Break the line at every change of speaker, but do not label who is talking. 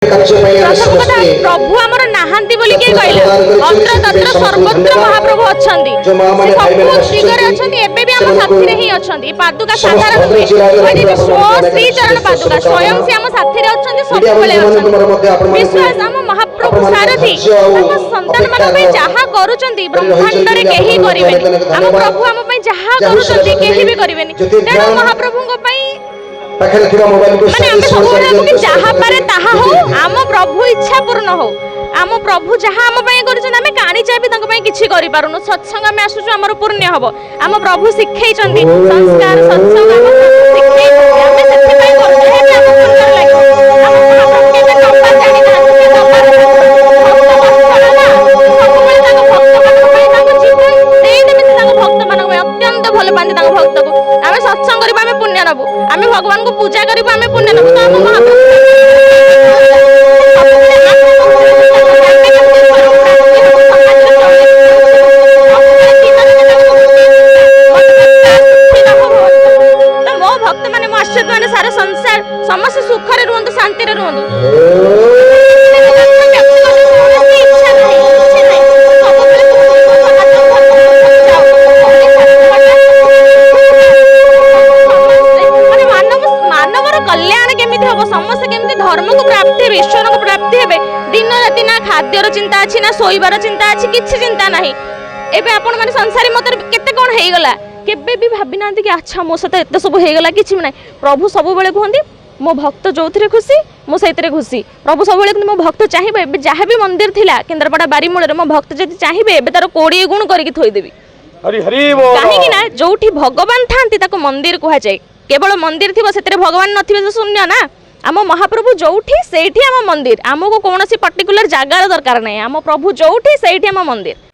प्रथम कथा प्रभु आमर नाहांती बोली के कहला अत्र तत्र सर्वत्र महाप्रभु अछंती से सब दिगरे अछंती एबे भी हम साथी रे ही अछंती पादुका साधारण नुहे कहली श्री चरण पादुका स्वयं से हम साथी रे अछंती सब बेले अछंती विश्वास हम महाप्रभु सारथी हम संतान मन पे जहा करूचंती ब्रह्मांड रे केही करिवेनी हम प्रभु हम पे जहा करूचंती केही भी करिवेनी तेणु महाप्रभु को पई माने हम सब के जहा पारे ताहा हो आम प्रभु इच्छा पूर्ण हो आम प्रभु जहा आम पई करछन हमें काणी चाहि तंग पई किछि करि पारुनु सत्संग में आसुछु हमर पुण्य हबो आम प्रभु सिखै चंदी संस्कार सत्संग हम सिखै हमें सेति पई करछे हे हम सुंदर लागि हम प्रभु के नंबर जानि ना के नंबर अत्यंत भल पाती भक्त को आम सत्संग करबा आम पुण्य नबु आम भगवान को पूजा करबा आम पुण्य नबु तो आम मो भक्त माने मो आश्रित माने सारा संसार समस्त सुख रे रहंतु शांति रे रहंतु समस्त केमती धर्म को प्राप्ति हे ईश्वर को प्राप्ति हे दिन राति ना खाद्यर चिंता अच्छी ना सोइबार चिंता अच्छी किछि चिंता नाही एबे आपण माने संसारी मत केते कोन हेई गला केबे भी भाबी नांती कि अच्छा मो सते एते सब हेई गला किछि नाही प्रभु सब बेले कहंदी मो भक्त जोथिरे खुशी मो सहितरे खुशी प्रभु सब बेले मो भक्त चाहिबे एबे जहा भी मंदिर थिला केंद्रपड़ा बारी मूल मो भक्त जदि चाहिबे एबे तार 20 गुण करके थोई देबी
हरि हरि बोल
काहे कि ना जोठी भगवान थांती ताको मंदिर कुहा जाय केवल मंदिर थिबो सेतरे भगवान नथिबे तो शून्य ना आम महाप्रभु जोठी सेठी आम मंदिर आमको कौन पर्टिकुलर जगार दरकार नहीं आम प्रभु जोठी सेठी आम मंदिर।